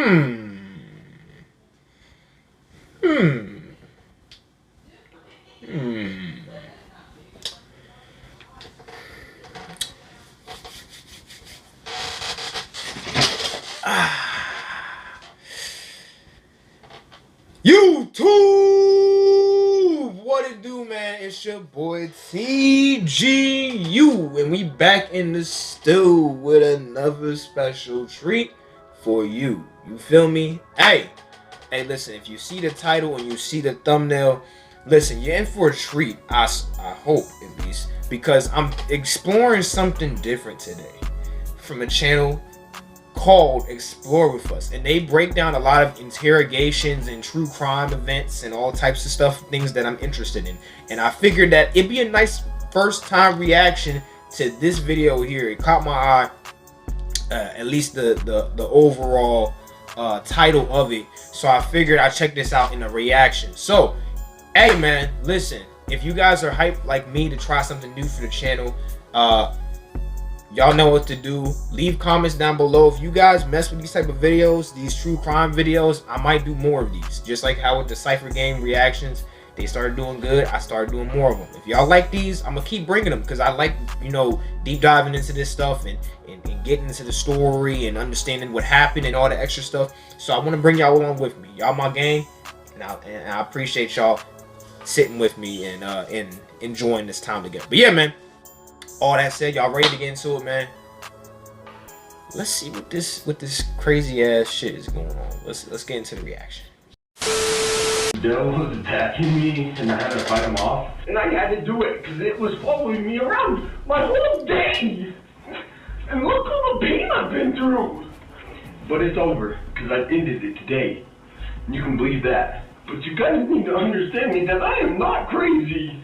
Hmm. Hmm. Hmm. YouTube, what it do, man? It's your boy TGU, and we back in the stew with another special treat for you. You feel me? Hey, listen. If you see the title and you see the thumbnail, listen, you're in for a treat. I hope at least, because I'm exploring something different today from a channel called Explore With Us, and they break down a lot of interrogations and true crime events and all types of stuff, things that I'm interested in. And I figured that it'd be a nice first time reaction to this video here. It caught my eye, at least the overall title of it. So I figured I'd check this out in a reaction. So, hey man, listen, if you guys are hyped like me to try something new for the channel, y'all know what to do. Leave comments down below. If you guys mess with these type of videos, these true crime videos, I might do more of these. Just like how with the Cypher game reactions, they started doing good, I started doing more of them. If y'all like these, I'm gonna keep bringing them because I like, deep diving into this stuff and getting into the story and understanding what happened and all the extra stuff. So I want to bring y'all along with me. Y'all my gang, and I appreciate y'all sitting with me and enjoying this time together. But yeah, man, all that said, y'all ready to get into it, man? Let's see what this crazy ass shit is going on. Let's get into the reaction. Bill was attacking me and I had to fight him off. And I had to do it because it was following me around my whole day. And look all the pain I've been through. But it's over because I ended it today. And you can believe that. But you guys need to understand me that I am not crazy.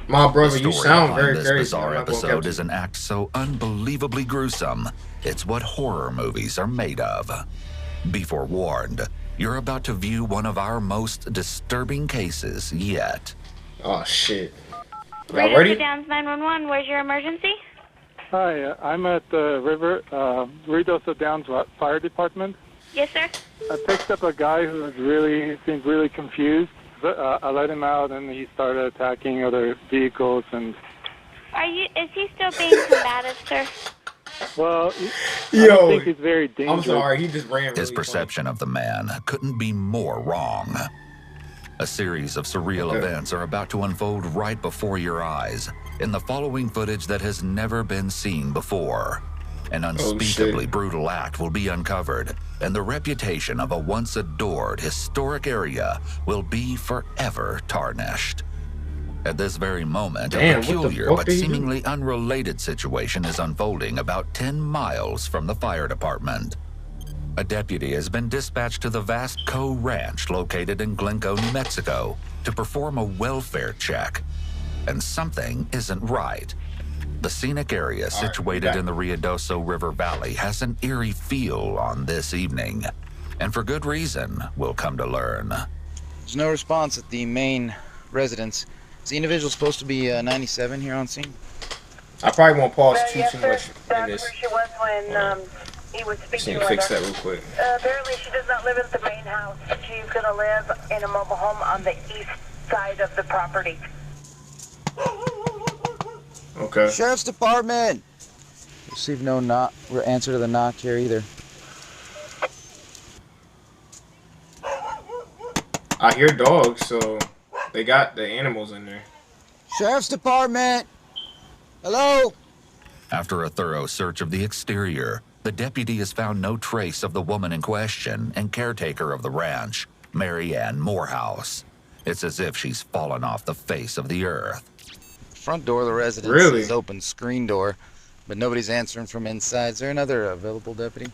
My brother, you sound very crazy. This bizarre episode is an act so unbelievably gruesome. It's what horror movies are made of. Be forewarned, you're about to view one of our most disturbing cases yet. Oh shit! Y'all ready? Downs 911. Where's your emergency? Hi, I'm at the Ruidoso Downs Fire Department. Yes, sir. I picked up a guy who seemed really confused. I let him out, and he started attacking other vehicles. And Is he still being combative, sir? Well, I don't think he's very dangerous. I'm sorry, he just ran. His perception of the man couldn't be more wrong. A series of surreal events are about to unfold right before your eyes in the following footage that has never been seen before. An unspeakably brutal act will be uncovered, and the reputation of a once adored historic area will be forever tarnished. At this very moment, a peculiar but seemingly unrelated situation is unfolding about 10 miles from the fire department. A deputy has been dispatched to the Vasco Ranch located in Glencoe, New Mexico, to perform a welfare check. And something isn't right. The scenic area situated in the Ruidoso River Valley has an eerie feel on this evening. And for good reason, we'll come to learn. There's no response at the main residence. Is the individual supposed to be 97 here on scene? I probably won't pause too much in this. That's where she was when he was speaking with her. Fix that real quick. Apparently she does not live at the main house. She's going to live in a mobile home on the east side of the property. Okay. Sheriff's Department! Received no answer to the knock here either. I hear dogs, so they got the animals in there. Sheriff's Department! Hello? After a thorough search of the exterior, the deputy has found no trace of the woman in question and caretaker of the ranch, Mary Ann Morehouse. It's as if she's fallen off the face of the earth. Front door of the residence is open, screen door, but nobody's answering from inside. Is there another available deputy?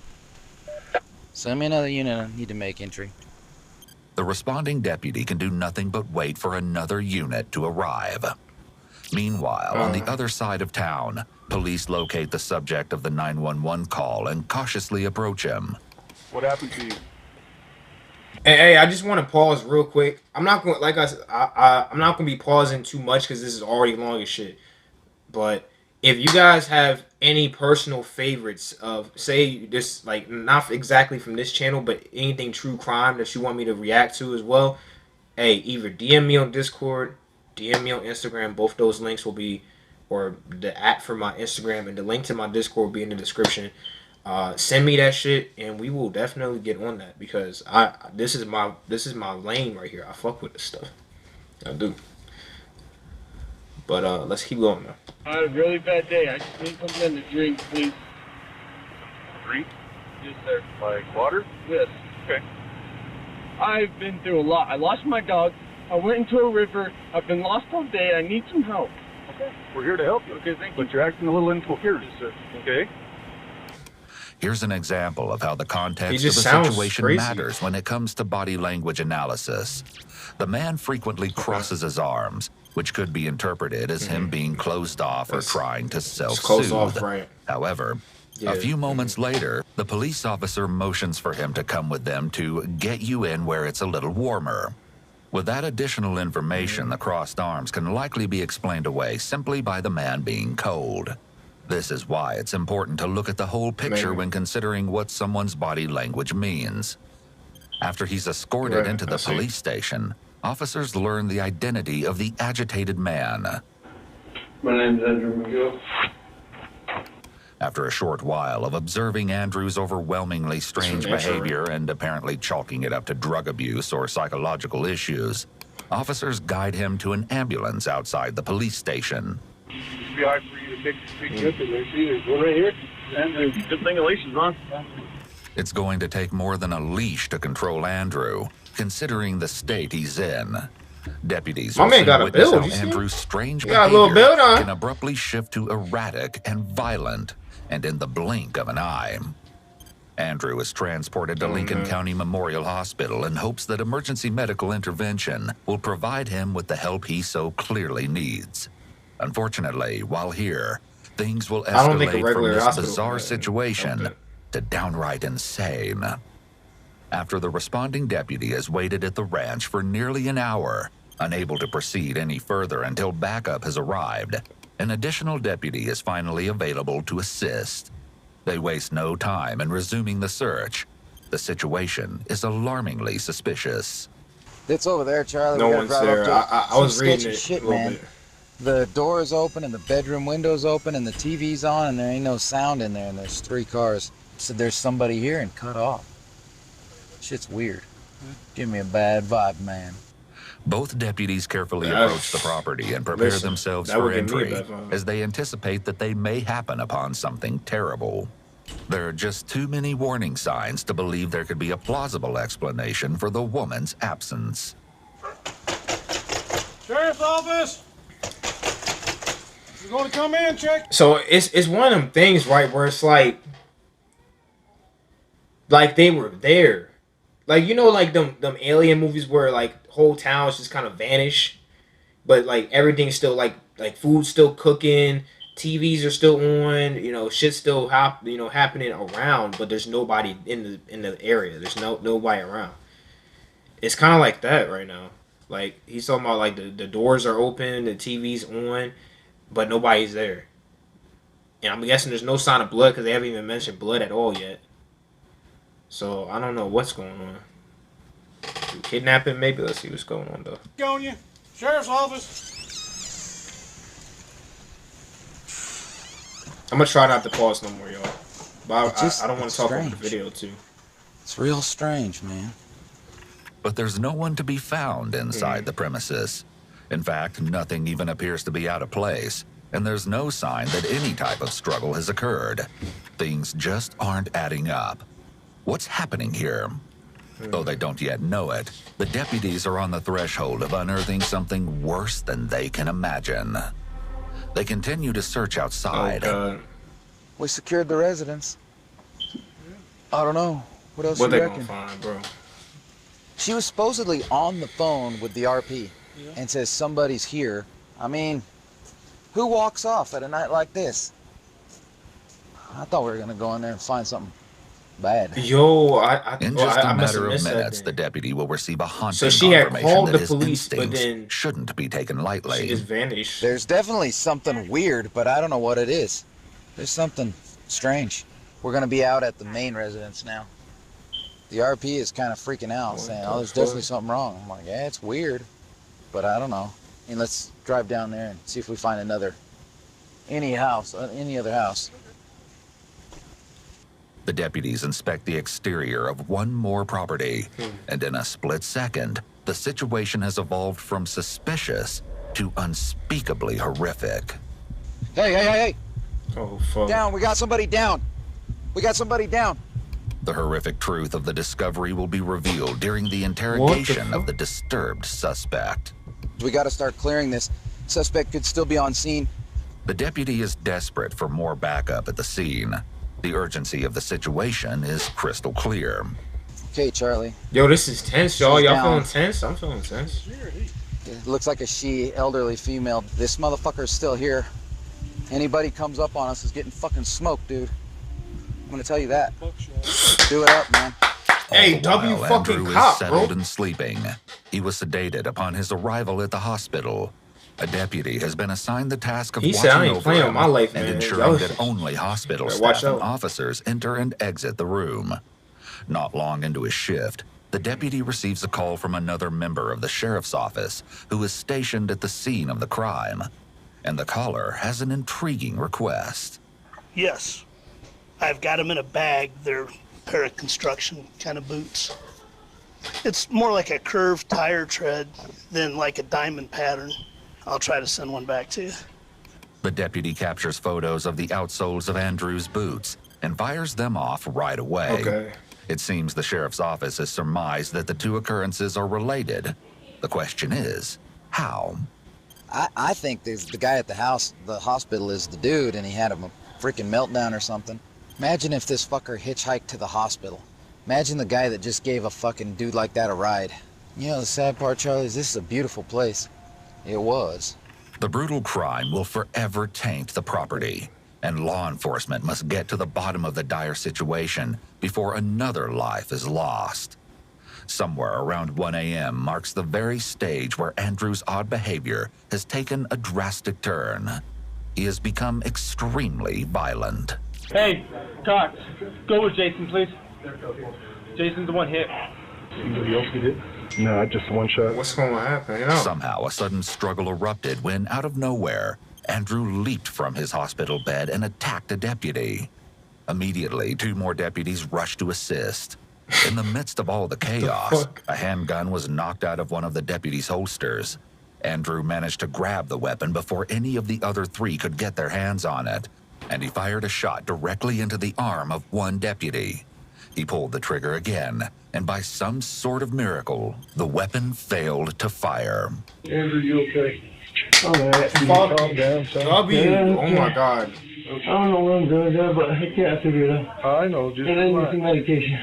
Send me another unit. I need to make entry. The responding deputy can do nothing but wait for another unit to arrive. Meanwhile, on the other side of town, police locate the subject of the 911 call and cautiously approach him. What happened to you? Hey, I just want to pause real quick. I'm not going, like I said, I'm not going to be pausing too much because this is already long as shit. But if you guys have any personal favorites of, say, this, like, not exactly from this channel, but anything true crime that you want me to react to as well, hey, either DM me on Discord, DM me on Instagram. Both those links will be, or the @ for my Instagram and the link to my Discord will be in the description. Send me that shit, and we will definitely get on that, because this is my lane right here. I fuck with this stuff. I do. But let's keep going now. I had a really bad day. I just need something to drink, please. Drink? Yes, sir. Like water? Yes. Okay. I've been through a lot. I lost my dog. I went into a river. I've been lost all day. I need some help. Okay. We're here to help you. Okay, thank you. But you're acting a little incoherent, sir. Okay? Here's an example of how the context of just the sounds situation crazy. matters when it comes to body language analysis. The man frequently crosses his arms, which could be interpreted as him being closed off or trying to closed off, self-soothe. right. However, a few moments later, the police officer motions for him to come with them to get you in where it's a little warmer. With that additional information, the crossed arms can likely be explained away simply by the man being cold. This is why it's important to look at the whole picture when considering what someone's body language means. After he's escorted into the police station, officers learn the identity of the agitated man. My name's Andrew McGill. After a short while of observing Andrew's overwhelmingly strange behavior and apparently chalking it up to drug abuse or psychological issues, officers guide him to an ambulance outside the police station. It'd be hard for you to pick up in there. See, there's one right here. And good thing Alicia's on. It's going to take more than a leash to control Andrew, considering the state he's in. Deputies My will man soon got a witness build, how you see? Andrew's strange He got a little behavior build on. can abruptly shift to erratic and violent, and in the blink of an eye. Andrew is transported to Lincoln County Memorial Hospital in hopes that emergency medical intervention will provide him with the help he so clearly needs. Unfortunately, while here, things will I don't think a escalate from regular this hospital bizarre would. situation to downright insane. After the responding deputy has waited at the ranch for nearly an hour, unable to proceed any further until backup has arrived, an additional deputy is finally available to assist. They waste no time in resuming the search. The situation is alarmingly suspicious. It's over there, Charlie. No We one's gotta drive there. up to I some was reading sketchy it shit, a little man. bit. The door is open and the bedroom window's open and the TV's on and there ain't no sound in there and there's 3 cars. So there's somebody here and cut off. Shit's weird. Give me a bad vibe, man. Both deputies carefully approach the property and prepare themselves that for would give me a entry, bad vibe. as they anticipate that they may happen upon something terrible. There are just too many warning signs to believe there could be a plausible explanation for the woman's absence. Sheriff's office! You're going to come in, check? So it's one of them things, right, where it's like they were there. Like, you know, like them alien movies where like whole towns just kind of vanish, but like everything's still like food's still cooking, TVs are still on, you know, shit's still happening around, but there's nobody in the area. There's nobody around. It's kind of like that right now. Like, he's talking about like the doors are open, the TV's on, but nobody's there. And I'm guessing there's no sign of blood because they haven't even mentioned blood at all yet. So I don't know what's going on. Kidnapping, maybe. Let's see what's going on though. Going you. Sheriff's office. I'm gonna try not to pause no more, y'all. But I don't want it's to talk over the strange. video too. It's real strange, man. But there's no one to be found inside the premises. In fact, nothing even appears to be out of place, and there's no sign that any type of struggle has occurred. Things just aren't adding up. What's happening here? Though they don't yet know it, the deputies are on the threshold of unearthing something worse than they can imagine. They continue to search outside. Oh, God. We secured the residence. I don't know. What else What you they reckon? gonna find, bro? She was supposedly on the phone with the RP and says somebody's here. I mean, who walks off at a night like this? I thought we were gonna go in there and find something bad. Yo, In just a must have matter of missed that minutes, thing. the deputy will receive a haunting So she had confirmation called that the his police, but instincts then shouldn't be taken She lightly. just vanished. There's definitely something weird, but I don't know what it is. There's something strange. We're gonna be out at the main residence now. The RP is kind of freaking out, saying, "Oh, there's definitely something wrong." I'm like, "Yeah, it's weird, but I don't know." And let's drive down there and see if we find any other house. The deputies inspect the exterior of one more property, and in a split second, the situation has evolved from suspicious to unspeakably horrific. Hey! Oh, fuck. Down! We got somebody down! The horrific truth of the discovery will be revealed during the interrogation of the disturbed suspect. We gotta start clearing this. Suspect could still be on scene. The deputy is desperate for more backup at the scene. The urgency of the situation is crystal clear. Okay, Charlie. Yo, this is tense, y'all. She's Y'all down. feeling tense? I'm feeling tense. It looks like a she, elderly female. This motherfucker's still here. Anybody comes up on us is getting fucking smoked, dude. I'm gonna tell you that. Do it up, man. Hey, All the W while, fucking Andrew cop, is settled bro. and sleeping. He was sedated upon his arrival at the hospital. A deputy has been assigned the task of He watching said, "I ain't over playing him with my life, and man. ensuring Y'all- that only hospital Better watch staff and out." officers enter and exit the room. Not long into his shift, the deputy receives a call from another member of the sheriff's office who is stationed at the scene of the crime. And the caller has an intriguing request. Yes. I've got them in a bag. They're a pair of construction kind of boots. It's more like a curved tire tread than like a diamond pattern. I'll try to send one back to you. The deputy captures photos of the outsoles of Andrew's boots and fires them off right away. Okay. It seems the sheriff's office has surmised that the two occurrences are related. The question is, how? I think the guy at the hospital is the dude, and he had a freaking meltdown or something. Imagine if this fucker hitchhiked to the hospital. Imagine the guy that just gave a fucking dude like that a ride. You know, the sad part, Charlie, is this is a beautiful place. It was. The brutal crime will forever taint the property, and law enforcement must get to the bottom of the dire situation before another life is lost. Somewhere around 1 a.m. marks the very stage where Andrew's odd behavior has taken a drastic turn. He has become extremely violent. Hey, Cox, go with Jason, please. Jason's the one hit. Anybody else get hit? No, just one shot. What's going to happen? You know? Somehow, a sudden struggle erupted when, out of nowhere, Andrew leaped from his hospital bed and attacked a deputy. Immediately, two more deputies rushed to assist. In the midst of all the chaos, a handgun was knocked out of one of the deputies' holsters. Andrew managed to grab the weapon before any of the other three could get their hands on it, and he fired a shot directly into the arm of one deputy. He pulled the trigger again, and by some sort of miracle, the weapon failed to fire. Andrew, you okay? All right. Fuck. Calm down, son. W. Oh my God. I don't know what I'm doing there, but I can't figure it out. I know, just And I need relax. some medication.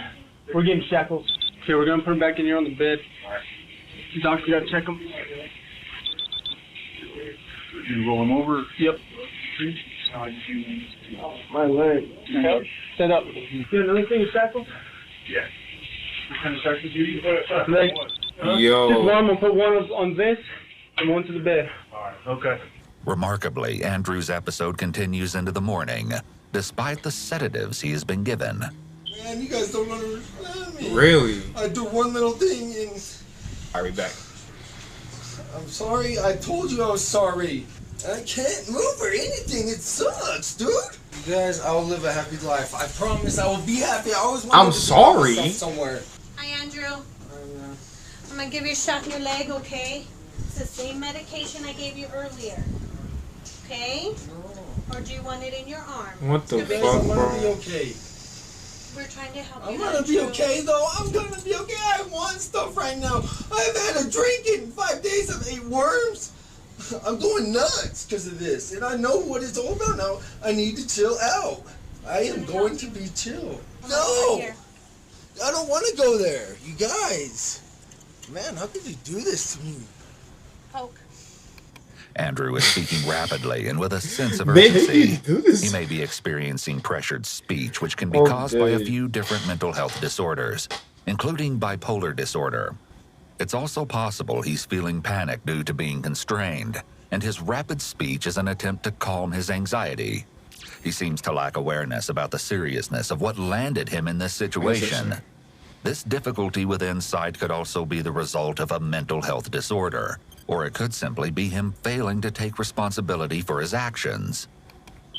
We're getting shackles. Okay, we're gonna put him back in here on the bed. The doctor gotta check him. You roll him over. Yep. My leg. Stand up. You got another thing of shackles? Yeah. What kind of shackles you use? Leg. Yo. Just one. I'm gonna put one on this and one to the bed. Okay. Remarkably, Andrew's episode continues into the morning, despite the sedatives he has been given. Man, you guys don't understand me. Really? I do one little thing and I'll be back. I'm sorry. I told you I was sorry. I can't move or anything. It sucks, dude. You guys, I will live a happy life. I promise I will be happy. I always wanted I'm to sorry. myself somewhere. Hi, Andrew. I'm gonna give you a shot in your leg, okay? It's the same medication I gave you earlier. Okay? Or do you want it in your arm? What the You guys, fuck, I'm gonna be bro? okay. We're trying to help I'm you. gonna be Andrew. okay though. I'm gonna be okay. I want stuff right now. I haven't had a drink in 5 days. I've ate worms. I'm going nuts because of this, and I know what it's all about now. I need to chill out. I am going to be chill. No, I don't want to go there. You guys, man, how could you do this to me? Poke. Andrew is speaking rapidly and with a sense of Man, you urgency. do this. He may be experiencing pressured speech, which can be Oh, caused by a dang. few different mental health disorders, including bipolar disorder. It's also possible he's feeling panic due to being constrained, and his rapid speech is an attempt to calm his anxiety. He seems to lack awareness about the seriousness of what landed him in this situation. This difficulty with insight could also be the result of a mental health disorder, or it could simply be him failing to take responsibility for his actions.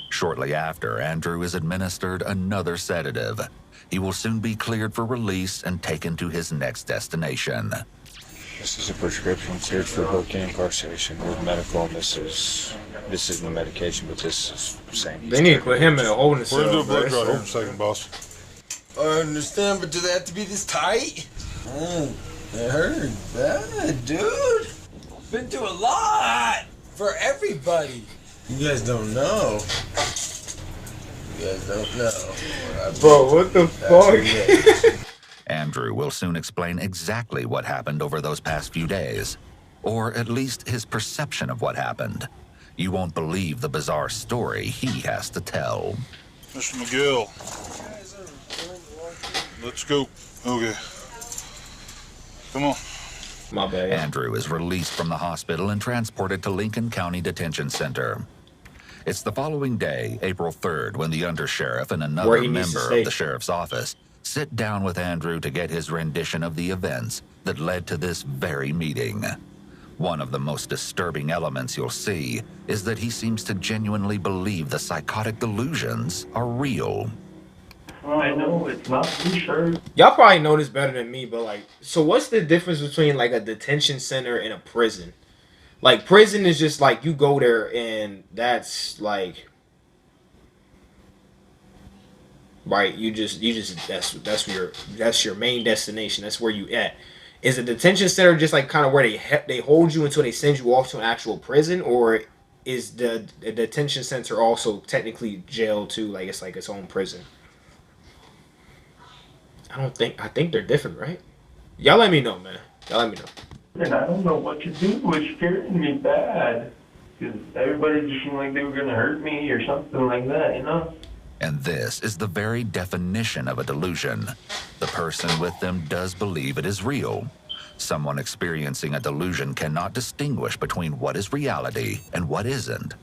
Shortly after, Andrew is administered another sedative. He will soon be cleared for release and taken to his next destination. This is a prescription search for cocaine incarceration with medical, and this is the medication, but this is the same. They need to put him in a holding cell. We're gonna do a blood draw here in a second, boss. I understand, but do they have to be this tight? It hurt bad, dude. Been through a lot for everybody. You guys don't know. You guys don't know. Bro, what the fuck? Andrew will soon explain exactly what happened over those past few days, or at least his perception of what happened. You won't believe the bizarre story he has to tell. Mr. McGill. Let's go. Okay. Come on. My bad. Andrew is released from the hospital and transported to Lincoln County Detention Center. It's the following day, April 3rd, when the undersheriff and another member of the sheriff's office sit down with Andrew to get his rendition of the events that led to this very meeting. One of the most disturbing elements you'll see is that he seems to genuinely believe the psychotic delusions are real. I know it's not too sure. Y'all probably know this better than me, but like, so what's the difference between like a detention center and a prison? Like, prison is just like you go there and that's like, right? You just that's your main destination. That's where you at. Is a detention center just like kind of where they hold you until they send you off to an actual prison, or is the detention center also technically jail too? Like it's its own prison. I think they're different, right? Y'all let me know, man. Y'all let me know. And I don't know what to do. It's scaring me bad. Because everybody just seemed like they were going to hurt me or something like that, you know? And this is the very definition of a delusion. The person with them does believe it is real. Someone experiencing a delusion cannot distinguish between what is reality and what isn't.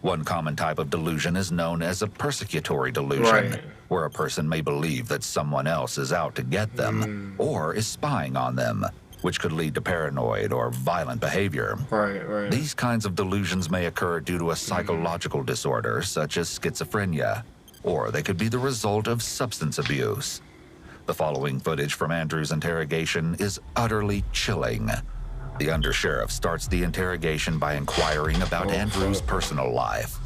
One common type of delusion is known as a persecutory delusion, where a person may believe that someone else is out to get them or is spying on them, which could lead to paranoid or violent behavior. Right. These kinds of delusions may occur due to a psychological disorder such as schizophrenia, or they could be the result of substance abuse. The following footage from Andrew's interrogation is utterly chilling. The undersheriff starts the interrogation by inquiring about Andrew's personal life.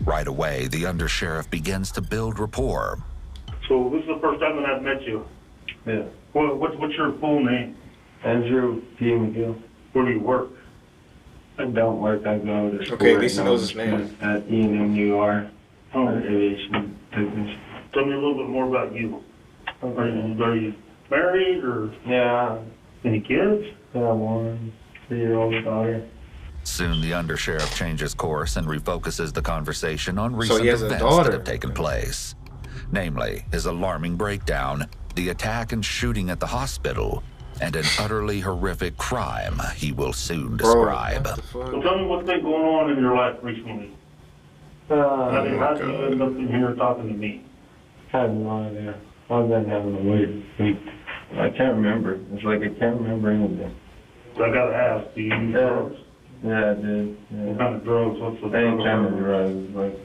Right away, the undersheriff begins to build rapport. So this is the first time that I've met you? Yeah. What's your full name? Andrew P. McGill. Where do you work? I don't work. I go to school. Okay, at least he knows his name. At ENMUR. Aviation technician. Tell me a little bit more about you. Are you married or? Yeah. Any kids? Yeah, 1 3-year-old daughter. Soon the undersheriff changes course and refocuses the conversation on recent he has a events daughter. that have taken place. Namely, his alarming breakdown, the attack and shooting at the hospital, and an utterly horrific crime he will soon describe. So tell me what's been going on in your life recently. How did you end up in here talking to me? I have no idea. I've been having a weird week. I can't remember. It's like I can't remember anything. So I gotta ask, do you use drugs? Yeah, I did. Yeah. What kind of drugs? What's the same kind of drugs? Like,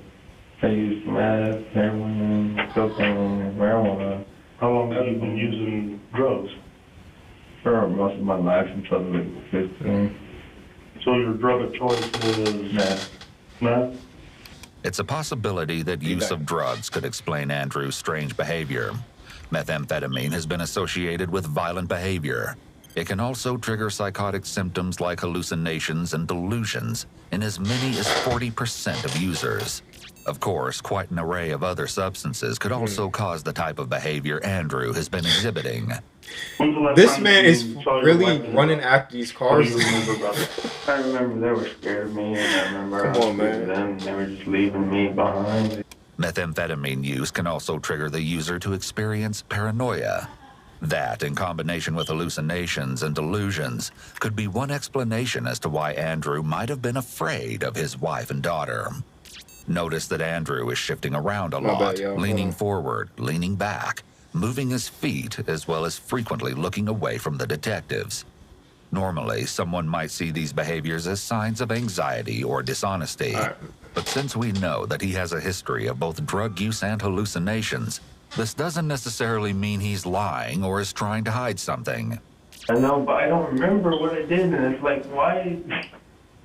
I use meth, heroin, cocaine, marijuana. How long have you been using drugs? For most of my life until I was like 15. So your drug of choice is meth? Meth? It's a possibility that use of drugs could explain Andrew's strange behavior. Methamphetamine has been associated with violent behavior. It can also trigger psychotic symptoms like hallucinations and delusions in as many as 40% of users. Of course, quite an array of other substances could also cause the type of behavior Andrew has been exhibiting. This man is really running after these cars. I remember they were scared of me, and I remember I was with them, they were just leaving me behind. Methamphetamine use can also trigger the user to experience paranoia. That, in combination with hallucinations and delusions, could be one explanation as to why Andrew might have been afraid of his wife and daughter. Notice that Andrew is shifting around a My lot, bad, yo. leaning forward, leaning back, moving his feet, as well as frequently looking away from the detectives. Normally, someone might see these behaviors as signs of anxiety or dishonesty. But since we know that he has a history of both drug use and hallucinations, this doesn't necessarily mean he's lying or is trying to hide something. I know, but I don't remember what I did, and it's like, why?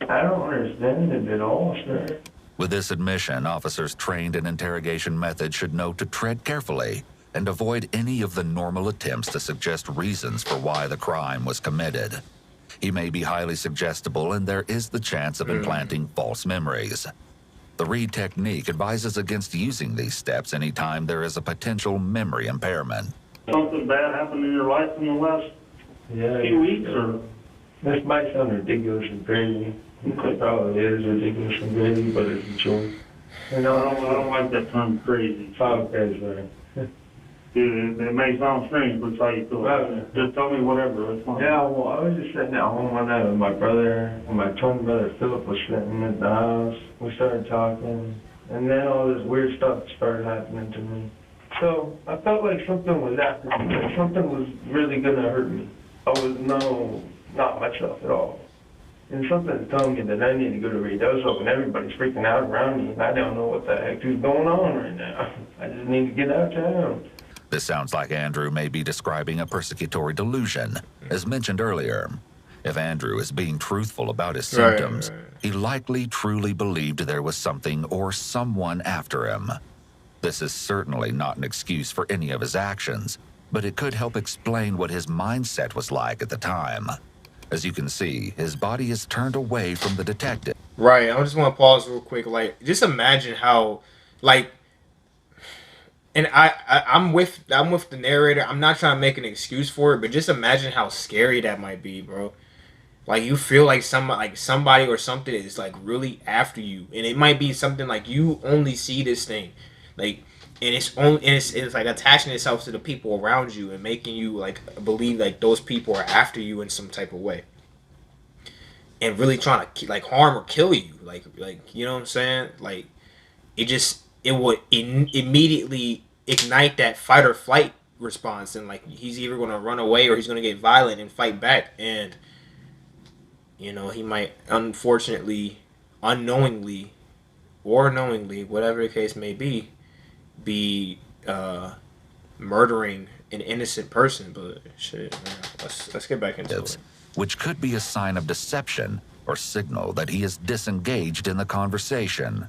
I don't understand it at all, sir. With this admission, officers trained in interrogation methods should know to tread carefully and avoid any of the normal attempts to suggest reasons for why the crime was committed. He may be highly suggestible, and there is the chance of implanting false memories. The Reed technique advises against using these steps anytime there is a potential memory impairment. Something bad happened in your life in the last few weeks, or? This might sound ridiculous and crazy. It probably is ridiculous and crazy, but it's the truth. You know, I don't like that term crazy. Okay, sorry. It may sound strange, but it's how you feel. Just tell me whatever. It's fine. Yeah, well, I was just sitting at home one night with my brother, and my twin brother Philip was sitting at the house. We started talking, and then all this weird stuff started happening to me. So I felt like something was after me, like something was really gonna hurt me. I was not myself at all. And something told me that I need to go to Ruidoso, and everybody's freaking out around me, and I don't know what the heck is going on right now. I just need to get out of town. This sounds like Andrew may be describing a persecutory delusion, as mentioned earlier. If Andrew is being truthful about his symptoms, he likely truly believed there was something or someone after him. This is certainly not an excuse for any of his actions, but it could help explain what his mindset was like at the time. As you can see, his body is turned away from the detective. Right, I just want to pause real quick. Like, just imagine how, like, and I'm with the narrator. I'm not trying to make an excuse for it, but just imagine how scary that might be, bro. Like, you feel like somebody or something is like really after you, and it might be something like you only see this thing, like, and it's like attaching itself to the people around you and making you like believe like those people are after you in some type of way, and really trying to like harm or kill you, like you know what I'm saying? Like, it would immediately ignite that fight or flight response, and like he's either going to run away or he's going to get violent and fight back, and you know, he might unfortunately, unknowingly or knowingly, whatever the case may be murdering an innocent person. But shit, man, let's get back into it. Which could be a sign of deception or signal that he is disengaged in the conversation.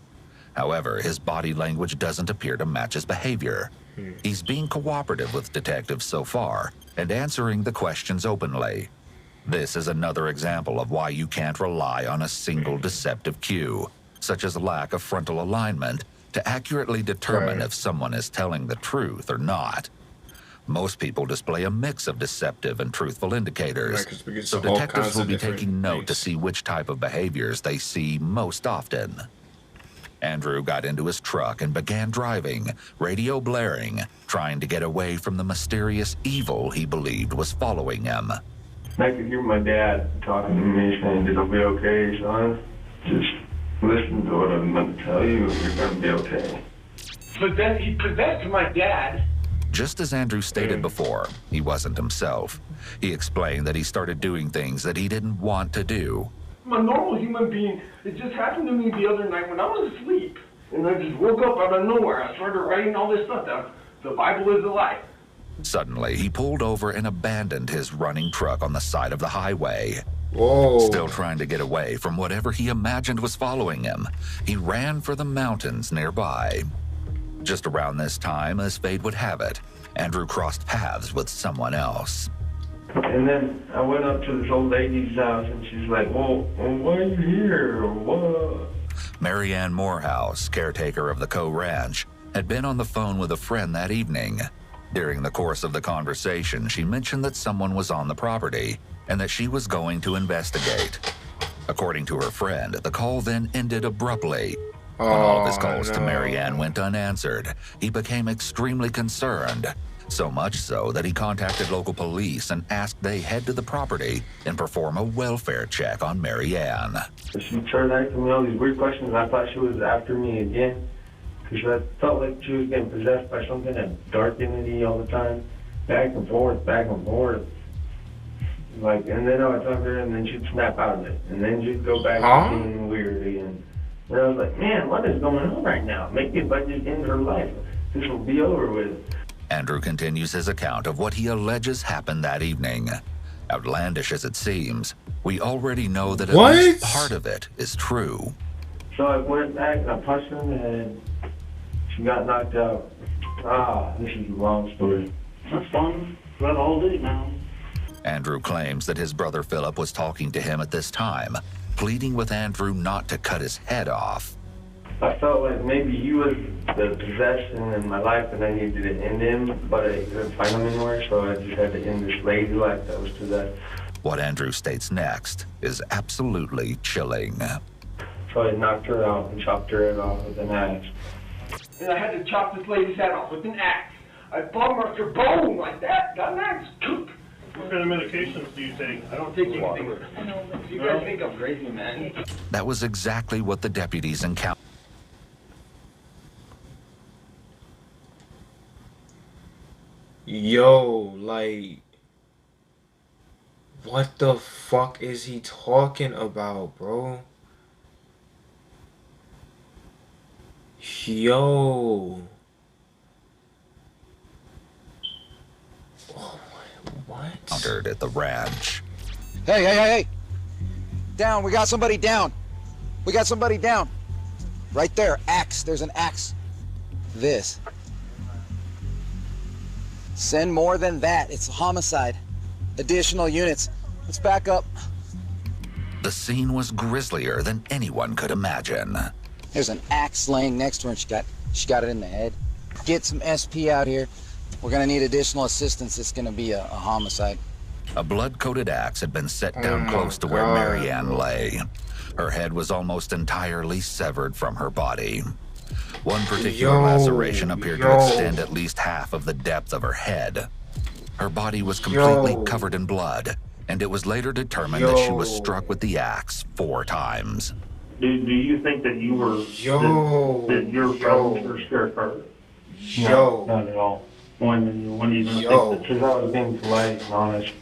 However, his body language doesn't appear to match his behavior. He's being cooperative with detectives so far and answering the questions openly. This is another example of why you can't rely on a single deceptive cue, such as lack of frontal alignment, to accurately determine if someone is telling the truth or not. Most people display a mix of deceptive and truthful indicators, so detectives will be taking note to see which type of behaviors they see most often. Andrew got into his truck and began driving, radio blaring, trying to get away from the mysterious evil he believed was following him. I could hear my dad talking to me saying, "It'll be okay, son. Just listen to what I'm going to tell you, and you're going to be okay." But then he possessed my dad. Just as Andrew stated before, he wasn't himself. He explained that he started doing things that he didn't want to do. I'm a normal human being. It just happened to me the other night when I was asleep. And I just woke up out of nowhere. I started writing all this stuff down. The Bible is a lie. Suddenly, he pulled over and abandoned his running truck on the side of the highway. Whoa. Still trying to get away from whatever he imagined was following him, he ran for the mountains nearby. Just around this time, as fate would have it, Andrew crossed paths with someone else. And then I went up to this old lady's house, and she's like, well, why are you here, or what? Marianne Morehouse, caretaker of the Coe Ranch, had been on the phone with a friend that evening. During the course of the conversation, she mentioned that someone was on the property and that she was going to investigate. According to her friend, the call then ended abruptly. When all of his calls to Marianne went unanswered, he became extremely concerned. So much so that he contacted local police and asked they head to the property and perform a welfare check on Marianne. She started asking me all these weird questions, and I thought she was after me again. Because I felt like she was getting possessed by something, that dark entity all the time. Back and forth, back and forth. Like, and then I would talk to her, and then she'd snap out of it. And then she'd go back to being weird again. And I was like, man, what is going on right now? Make it by just end her life. This will be over with. Andrew continues his account of what he alleges happened that evening. Outlandish as it seems, we already know that at least part of it is true. So I went back and I punched her in the head. She got knocked out. This is a long story. That's fun. Got all day now. Andrew claims that his brother Philip was talking to him at this time, pleading with Andrew not to cut his head off. I felt like maybe he was the possession in my life and I needed to end him, but I couldn't find him anywhere, so I just had to end this lady life that was possessed. What Andrew states next is absolutely chilling. So I knocked her out and chopped her head off with an axe. And I had to chop this lady's head off with an axe. I bum-marked her bone like that, got an axe. What kind of medications do you take? I don't take anything. You guys think I'm crazy, man. That was exactly what the deputies encountered. Yo, like, what the fuck is he talking about, bro? Yo. Oh, what? Encountered at the ranch. Hey. Down, we got somebody down. We got somebody down. Right there, axe, there's an axe. This. Send more than that, it's a homicide. Additional units, let's back up. The scene was grislier than anyone could imagine. There's an axe laying next to her and she got it in the head. Get some SP out here. We're gonna need additional assistance. It's gonna be a homicide. A blood-coated axe had been set down close to where Marianne lay. Her head was almost entirely severed from her body. One particular laceration appeared to extend at least half of the depth of her head. Her body was completely covered in blood, and it was later determined that she was struck with the axe 4 times. Do you think that you were that your friends were scared her? No, not at all. When you think that because I was being polite and honest,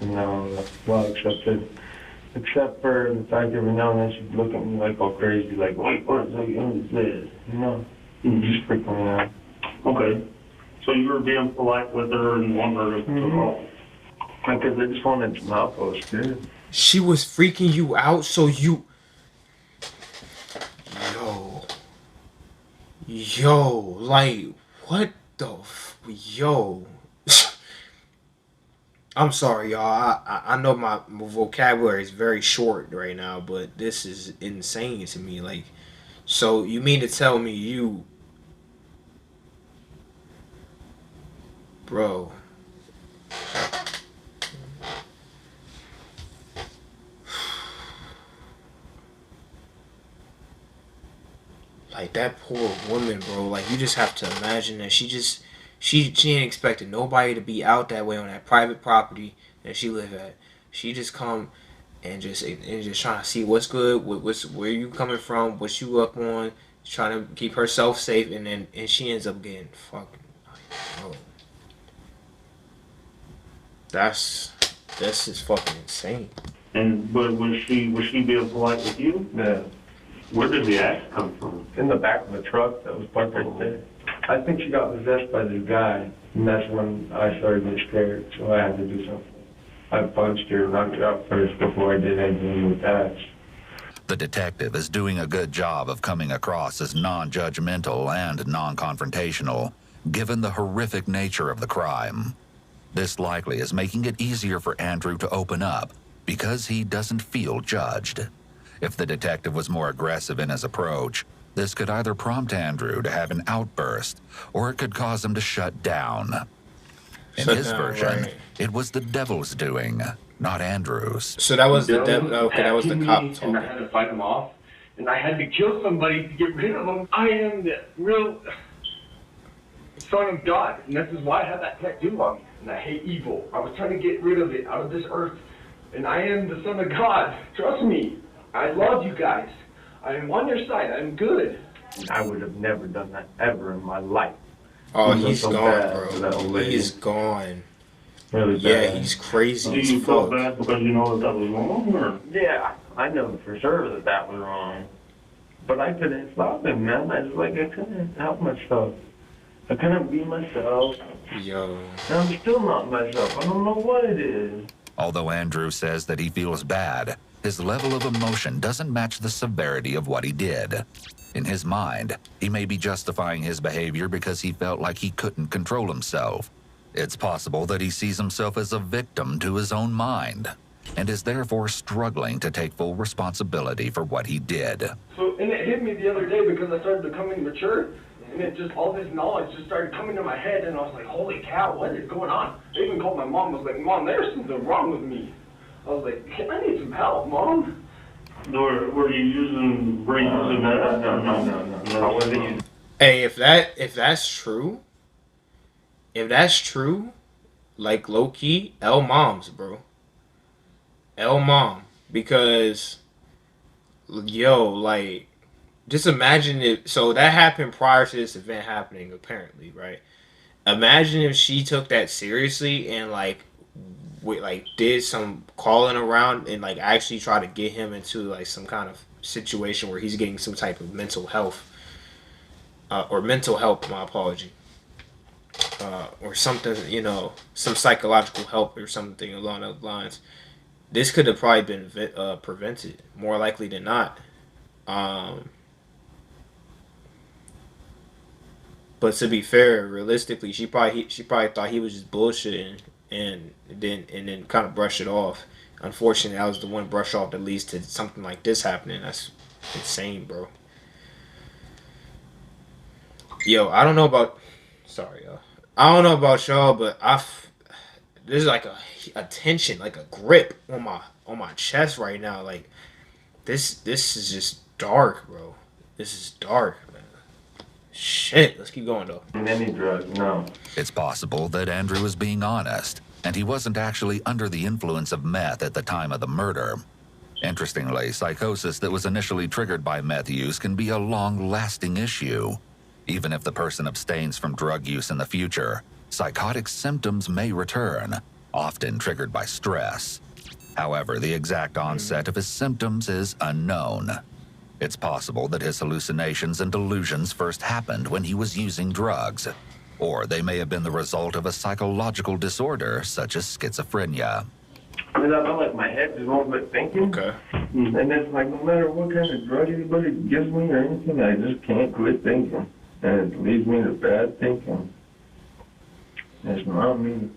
well, except for the fact every now and then she'd look at me like all crazy, like, wait, what is this? Just freaking me out. Okay. So you were being polite with her and wanted her to call? Because I just wanted some outpost, dude. She was freaking you out, so you... Yo, like, what the yo. I'm sorry, y'all. I know my vocabulary is very short right now, but this is insane to me. Like, so you mean to tell me you... Bro. Like, that poor woman, bro. Like, you just have to imagine that she ain't expecting nobody to be out that way on that private property that she live at. She just come and just trying to see what's good, where you coming from, what you up on, trying to keep herself safe, and she ends up getting fucking, like, bro. This is fucking insane. And but was she being polite with you? Yeah. Where did the axe come from? In the back of the truck that was parked right there. I think she got possessed by this guy, and that's when I started getting scared, so I had to do something. I punched her, knocked her out first before I did anything with that. The detective is doing a good job of coming across as non-judgmental and non-confrontational, given the horrific nature of the crime. This likely is making it easier for Andrew to open up because he doesn't feel judged. If the detective was more aggressive in his approach, this could either prompt Andrew to have an outburst, or it could cause him to shut down. In his version, it was the devil's doing, not Andrew's. So that was the devil. Okay, that was the cop talking. And I had to fight him off, and I had to kill somebody to get rid of him. I am the real. son of God, and this is why I have that tattoo on me. And I hate evil. I was trying to get rid of it out of this earth, and I am the son of God. Trust me. I love you guys. I am on your side. I'm good. I would have never done that ever in my life. Oh, he's gone, bro. He's gone. Really yeah, bad. he's crazy Do as you feel fuck. bad because you know that was wrong? Or? Yeah, I know for sure that that was wrong. But I couldn't stop him, man. I couldn't help myself. I couldn't be myself. Yo. And I'm still not myself. I don't know what it is. Although Andrew says that he feels bad, his level of emotion doesn't match the severity of what he did. In his mind, he may be justifying his behavior because he felt like he couldn't control himself. It's possible that he sees himself as a victim to his own mind, and is therefore struggling to take full responsibility for what he did. So, and it hit me the other day because I started becoming mature, and it just, all this knowledge just started coming to my head, and I was like, holy cow, what is going on? I even called my mom. I was like, Mom, there's something wrong with me. I was like, I need some help, Mom. Were you using brains and that? No. I wasn't using. Hey, if that's true, like low key, L moms, bro. L mom, because yo, like, just imagine if so that happened prior to this event happening, apparently, right? Imagine if she took that seriously and like did some calling around and like actually try to get him into like some kind of situation where he's getting some type of mental health or mental help, my apology, or something, you know, some psychological help or something along those lines. This could have probably been prevented, more likely than not. But to be fair, realistically, she probably thought he was just bullshitting, and then kind of brush it off. Unfortunately, that was the one brush off that leads to something like this happening. That's insane, bro. Yo, I don't know about. Sorry, yo. I don't know about y'all, but there's like a tension, like a grip on my chest right now. Like this is just dark, bro. This is dark, man. Shit, let's keep going though. Any drugs, no. It's possible that Andrew is being honest, and he wasn't actually under the influence of meth at the time of the murder. Interestingly, psychosis that was initially triggered by meth use can be a long-lasting issue. Even if the person abstains from drug use in the future, psychotic symptoms may return, often triggered by stress. However, the exact onset of his symptoms is unknown. It's possible that his hallucinations and delusions first happened when he was using drugs, or they may have been the result of a psychological disorder such as schizophrenia. I mean, I feel like my head just won't quit thinking. Okay. And it's like no matter what kind of drug anybody gives me or anything, I just can't quit thinking. And it leads me to bad thinking. It's not me.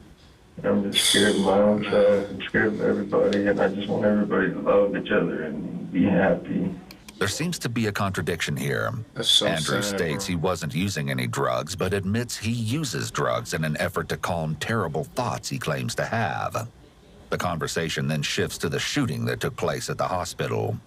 I'm just scared of my own self. I'm scared of everybody, and I just want everybody to love each other and be happy. There seems to be a contradiction here. So Andrew sad, states bro. he wasn't using any drugs, but admits he uses drugs in an effort to calm terrible thoughts he claims to have. The conversation then shifts to the shooting that took place at the hospital.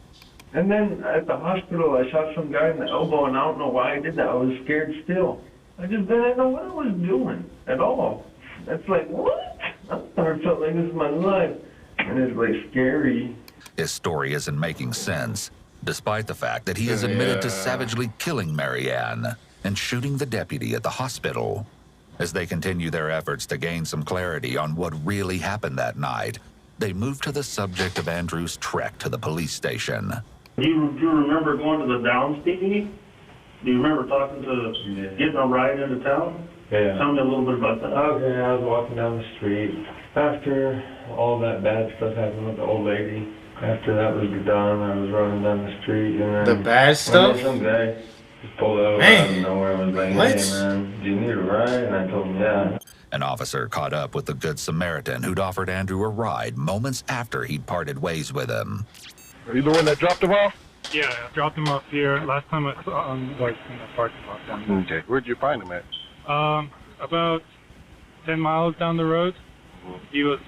And then at the hospital, I shot some guy in the elbow, and I don't know why I did that. I was scared still. I just didn't know what I was doing at all. It's like, what? I never felt like this in my life. And it's like scary. His story isn't making sense, despite the fact that he has admitted to savagely killing Marianne and shooting the deputy at the hospital. As they continue their efforts to gain some clarity on what really happened that night, they move to the subject of Andrew's trek to the police station. Do you remember going to the Downs TV? Do you remember getting a ride into town? Yeah. Tell me a little bit about that. Okay, I was walking down the street. After all that bad stuff happened with the old lady, after that was done, I was running down the street, and then The bad stuff? some guy just pulled over out of nowhere and was like, What? hey man, do you need a ride? And I told him, yeah. An officer caught up with the Good Samaritan who'd offered Andrew a ride moments after he'd parted ways with him. Are you the one that dropped him off? Yeah, I dropped him off here. Last time I saw him, like, in the parking lot down there. Okay. Where'd you find him at? About 10 miles down the road. He was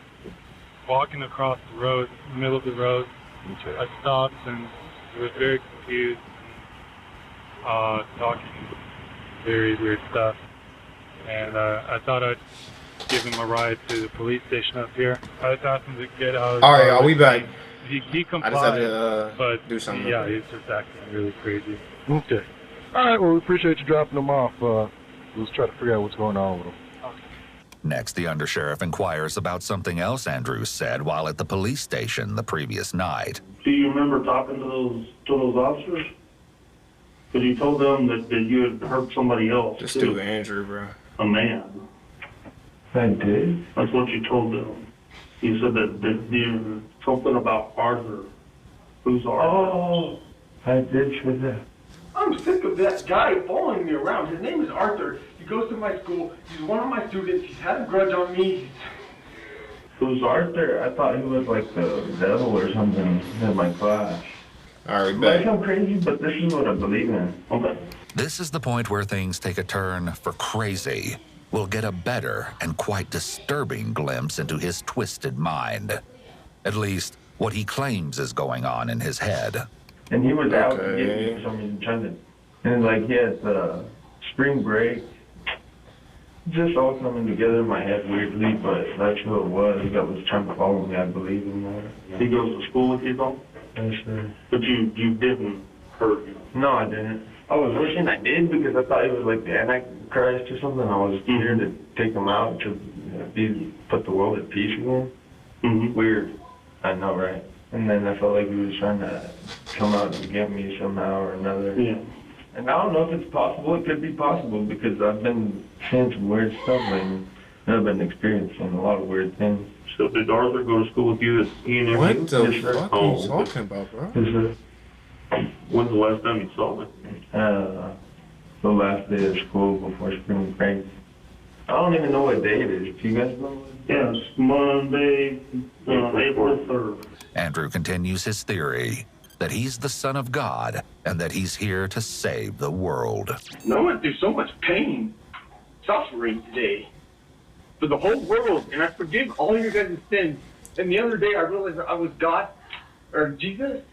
walking across the road, in the middle of the road. Okay. I stopped, and he was very confused, talking very weird stuff. and I thought I'd give him a ride to the police station up here. I just asked him to get out of the All right, car are we with back? me. He complied, I just had to but do something. yeah, he's just acting really crazy. Okay. All right, well, we appreciate you dropping them off. Let's try to figure out what's going on with them. Next, the undersheriff inquires about something else Andrew said while at the police station the previous night. Do you remember talking to those officers? Because you told them that you had hurt somebody else. Just do Andrew, bro. A man. I did? That's what you told them. You said that you something about Arthur. Who's Arthur? Oh, I did say that. I'm sick of that guy following me around. His name is Arthur. He goes to my school. He's one of my students. He's had a grudge on me. Who's Arthur? I thought he was like the devil or something in my class. All right, Might sound crazy, but this is what I believe in. Okay. This is the point where things take a turn for crazy. We'll get a better and quite disturbing glimpse into his twisted mind. At least, what he claims is going on in his head. And he was out to get me for some reason, trying to, and like he had spring break, just all coming together in my head weirdly, but that's who it was that was trying to follow me. I believe in that. He goes to school with you, though? Yes, sir. But you didn't hurt him? No, I didn't. I was wishing I did because I thought he was like the Antichrist or something. I was scared to take him out to put the world at peace again. Weird. I know, right? And then I felt like he was trying to come out and get me somehow or another. Yeah. And I don't know if it's possible. It could be possible because I've been seeing some weird stuff and I've been experiencing a lot of weird things. So did Arthur go to school with you? What the fuck are you talking about, bro? Yes, sir. When's the last time you saw me? The last day of school before spring break. I don't even know what day it is. Do you guys know? Yeah, it's Monday, April 3rd. Andrew continues his theory that he's the Son of God and that he's here to save the world. I went through so much pain, suffering today for the whole world, and I forgive all your guys' sins. And the other day I realized that I was God, or Jesus,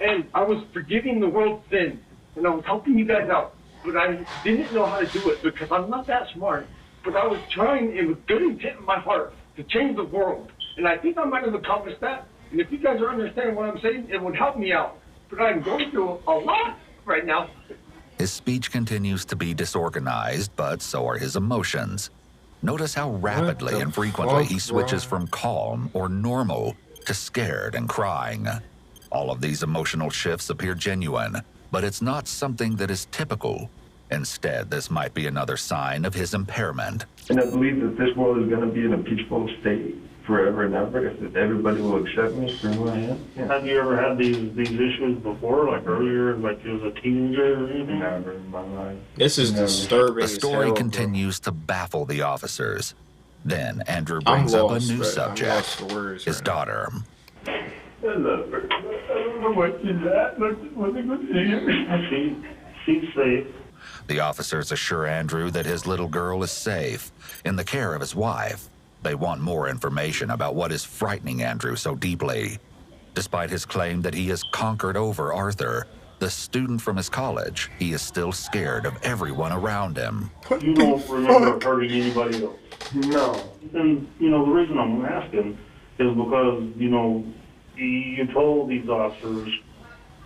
and I was forgiving the world's sins, and I was helping you guys out, but I didn't know how to do it because I'm not that smart. But I was trying, it was good intent in my heart, to change the world. And I think I might have accomplished that. And if you guys are understanding what I'm saying, it would help me out. But I'm going through a lot right now. His speech continues to be disorganized, but so are his emotions. Notice how rapidly and frequently he switches from calm or normal to scared and crying. All of these emotional shifts appear genuine, but it's not something that is typical. Instead, this might be another sign of his impairment. And I believe that this world is going to be in a peaceful state forever and ever if everybody will accept me for who I am. Yeah. Have you ever had these issues before, like earlier, like as a teenager or anything? Never in my life. This is disturbing. The story continues to baffle the officers. Then Andrew brings up a new subject, his daughter. Look, I don't know what she's at. What's it going to do? She's safe. The officers assure Andrew that his little girl is safe, in the care of his wife. They want more information about what is frightening Andrew so deeply. Despite his claim that he has conquered over Arthur, the student from his college, he is still scared of everyone around him. You don't remember hurting anybody else? No. And, the reason I'm asking is because, you told these officers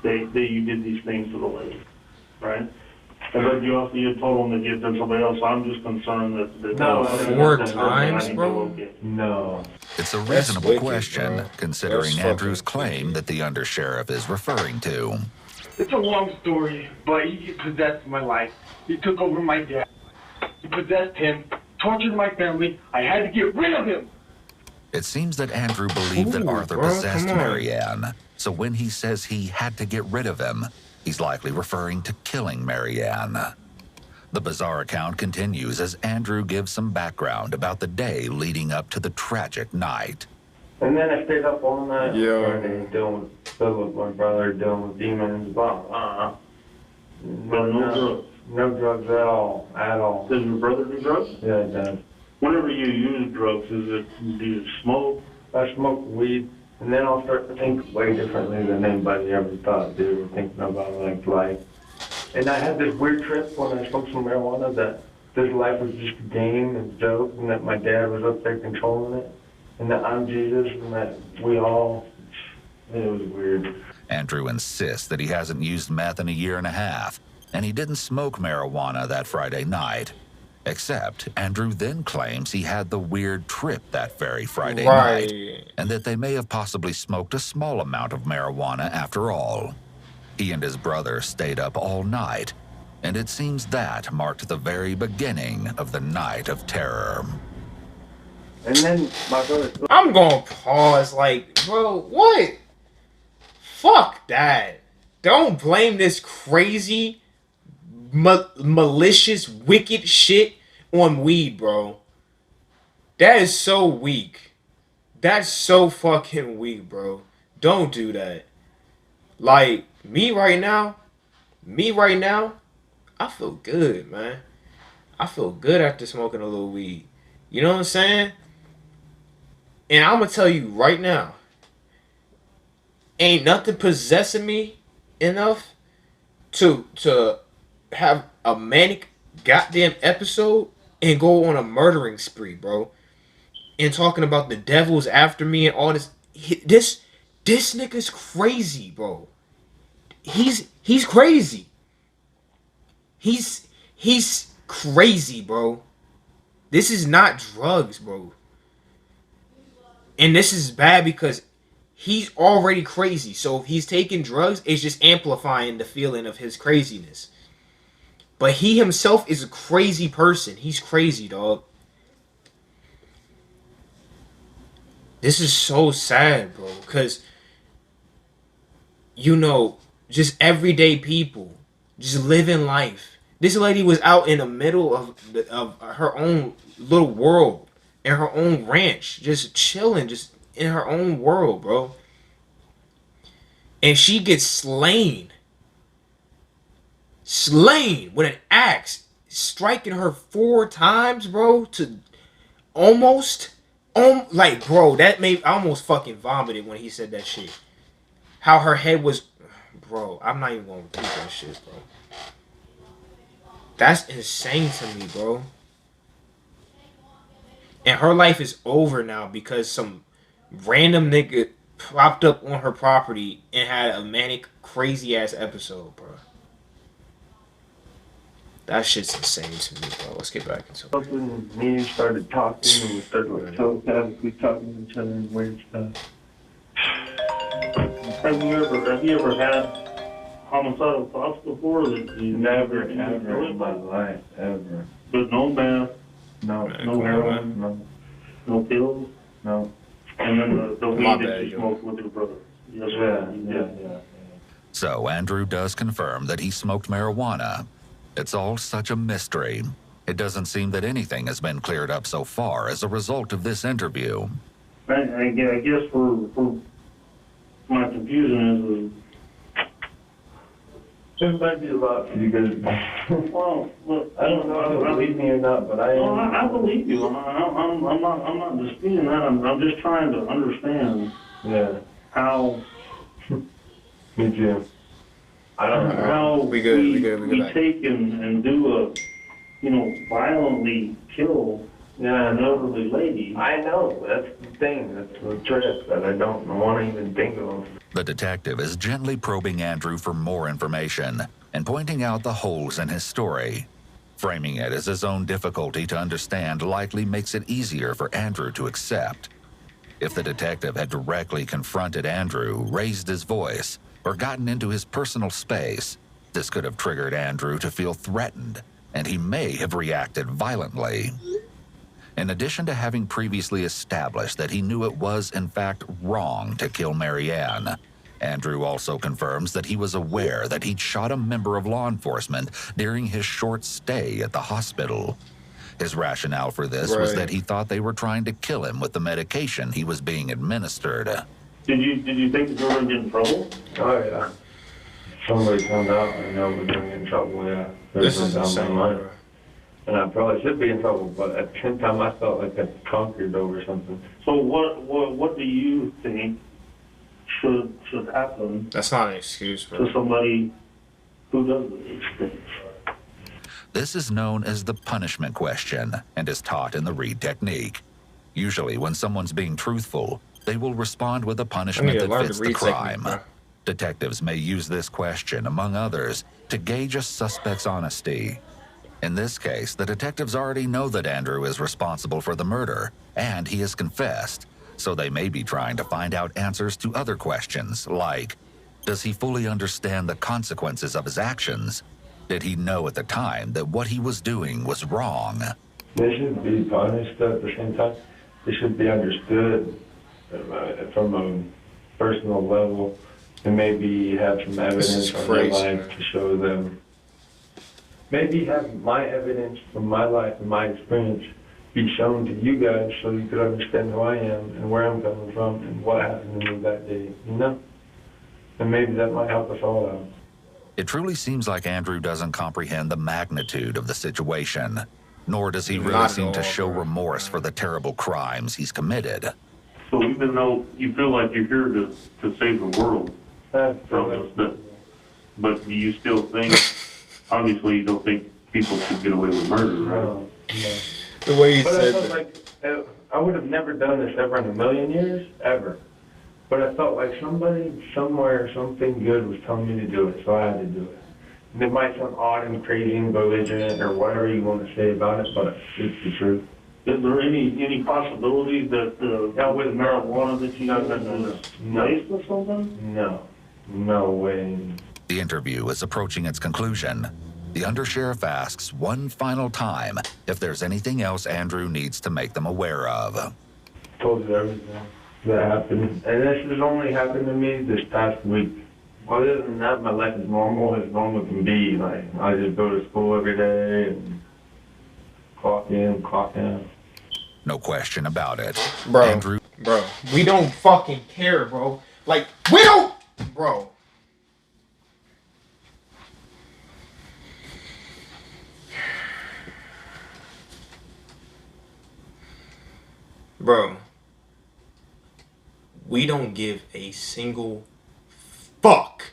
that you did these things to the lady, right? And then you told them that you had done somebody else. I'm just concerned that no, 4 times, bro? No. It's a reasonable question, considering Andrew's claim that the undersheriff is referring to. It's a long story, but he possessed my life. He took over my dad. He possessed him, tortured my family. I had to get rid of him. It seems that Andrew believed that Arthur possessed Marianne, so when he says he had to get rid of him, he's likely referring to killing Marianne. The bizarre account continues as Andrew gives some background about the day leading up to the tragic night. And then I stayed up all night. Yeah. Dealing with Philip, my brother, dealing with demons, blah. No drugs. No drugs at all. At all. Does your brother do drugs? Yeah, he does. Whenever you use drugs, do you smoke? I smoke weed. And then I'll start to think way differently than anybody ever thought they were thinking about like. And I had this weird trip when I smoked some marijuana that this life was just a game and joke, and that my dad was up there controlling it, and that I'm Jesus, and that we all, it was weird. Andrew insists that he hasn't used meth in a year and a half, and he didn't smoke marijuana that Friday night. Except Andrew then claims he had the weird trip that very Friday night, and that they may have possibly smoked a small amount of marijuana after all. He and his brother stayed up all night, and it seems that marked the very beginning of the night of terror. And then my brother... I'm gonna pause, like, bro, what? Fuck that. Don't blame this crazy, malicious, wicked shit on weed, bro. That is so weak. That's so fucking weak, bro. Don't do that. Like, me right now, I feel good, man. I feel good after smoking a little weed. You know what I'm saying? And I'm gonna tell you right now, ain't nothing possessing me enough to have a manic goddamn episode and go on a murdering spree, bro. And talking about the devil's after me and all this. This nigga's crazy, bro. He's crazy. He's crazy, bro. This is not drugs, bro. And this is bad because he's already crazy. So if he's taking drugs, it's just amplifying the feeling of his craziness. But he himself is a crazy person. He's crazy, dog. This is so sad, bro. Because, you know, just everyday people just living life. This lady was out in the middle of her own little world. In her own ranch. Just chilling. Just in her own world, bro. And she gets slain. Slain with an axe. Striking her 4 times, bro. To almost... like, bro, that made... I almost fucking vomited when he said that shit. How her head was... Bro, I'm not even gonna repeat that shit, bro. That's insane to me, bro. And her life is over now because some random nigga propped up on her property and had a manic, crazy-ass episode, bro. That shit's insane to me, bro. Let's get back into it. When me and you started talking, and we started like telepathically talking to each other and weird stuff. Have you ever had homicidal thoughts before? That you never in my life, ever. But no meth? No. No heroin? No. No pills? No. And then the weed that you smoked with your brother? Yes, Yeah. So Andrew does confirm that he smoked marijuana. It's all such a mystery. It doesn't seem that anything has been cleared up so far as a result of this interview. I guess for my confusion is It might be a lot for you guys. well, look, I don't know if you believe me or not, but I am. No, I believe you. I'm not disputing that. I'm just trying to understand. Yeah. How. Me too. I don't know how we take and do a, violently kill an elderly lady. I know. That's the thing. That's the trip that I don't want to even think of. The detective is gently probing Andrew for more information and pointing out the holes in his story. Framing it as his own difficulty to understand likely makes it easier for Andrew to accept. If the detective had directly confronted Andrew, raised his voice, or gotten into his personal space, this could have triggered Andrew to feel threatened, and he may have reacted violently. In addition to having previously established that he knew it was, in fact, wrong to kill Marianne, Andrew also confirms that he was aware that he'd shot a member of law enforcement during his short stay at the hospital. His rationale for this was that he thought they were trying to kill him with the medication he was being administered. Did you think that you were going to get in trouble? Oh, yeah. Somebody found out, I know we're going to get in trouble, yeah. This is insane. And I probably should be in trouble, but at the same time, I felt like I conquered over something. So what do you think should happen? That's not an excuse, bro. To somebody who does these things. This is known as the punishment question and is taught in the Reed technique. Usually when someone's being truthful, they will respond with a punishment that fits the crime. Detectives may use this question, among others, to gauge a suspect's honesty. In this case, the detectives already know that Andrew is responsible for the murder, and he has confessed, so they may be trying to find out answers to other questions, like, does he fully understand the consequences of his actions? Did he know at the time that what he was doing was wrong? They should be punished at the same time. They should be understood from a personal level, and maybe have some evidence from their life to show them. Maybe have my evidence from my life and my experience be shown to you guys so you could understand who I am and where I'm coming from and what happened to me that day, you know? And maybe that might help us all out. It truly seems like Andrew doesn't comprehend the magnitude of the situation, nor does he really seem to show remorse for the terrible crimes he's committed. So even though you feel like you're here to save the world from us, but do you still think, obviously you don't think people should get away with murder, right? No. The way you but said I felt like I would have never done this ever in a million years, ever. But I felt like somebody, somewhere, something good was telling me to do it, so I had to do it. And it might sound odd and crazy and belligerent or whatever you want to say about it, but it's the truth. Is there any possibility that with marijuana that you guys laced with something? No way. The interview is approaching its conclusion. The undersheriff asks one final time if there's anything else Andrew needs to make them aware of. Told you everything that happened, and this has only happened to me this past week. Other than that, my life is normal as normal can be. Like, I just go to school every day and clock in, clock out. No question about it. Bro, Andrew, we don't fucking care, bro. Like, we don't, bro. Bro, we don't give a single fuck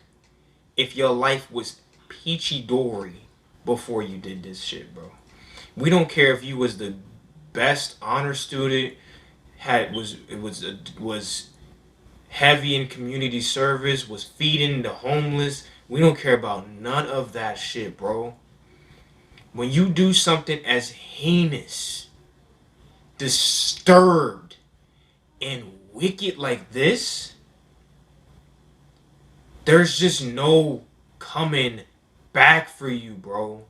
if your life was peachy dory before you did this shit, bro. We don't care if you was the best honor student, was heavy in community service, was feeding the homeless. We don't care about none of that shit, bro. When you do something as heinous, disturbed, and wicked like this, there's just no coming back for you, bro.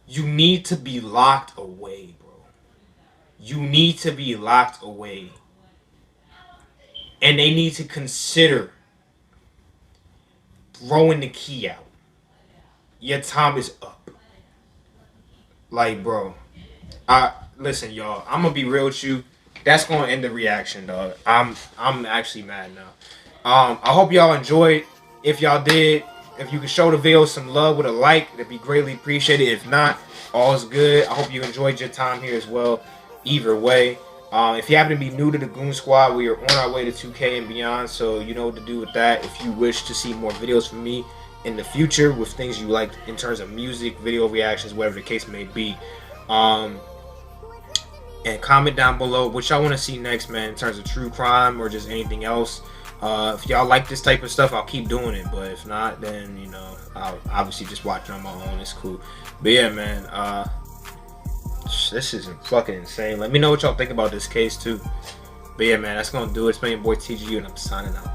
You need to be locked away, bro. You need to be locked away. And they need to consider throwing the key out. Your time is up. Like, bro, listen, y'all, I'm gonna be real with you. That's gonna end the reaction, dog. I'm actually mad now. I hope y'all enjoyed. If y'all did, if you could show the video some love with a like, it'd be greatly appreciated. If not, all's good. I hope you enjoyed your time here as well. Either way, if you happen to be new to the Goon Squad, we are on our way to 2K and beyond, so you know what to do with that. If you wish to see more videos from me in the future with things you like in terms of music, video reactions, whatever the case may be, and comment down below what y'all want to see next, man, in terms of true crime or just anything else. If y'all like this type of stuff, I'll keep doing it, but if not, then, you know, I'll obviously just watch it on my own. It's cool. But yeah, man, this is fucking insane. Let me know what y'all think about this case too. But yeah, man, that's gonna do it. It's been your boy TGU, and I'm signing out.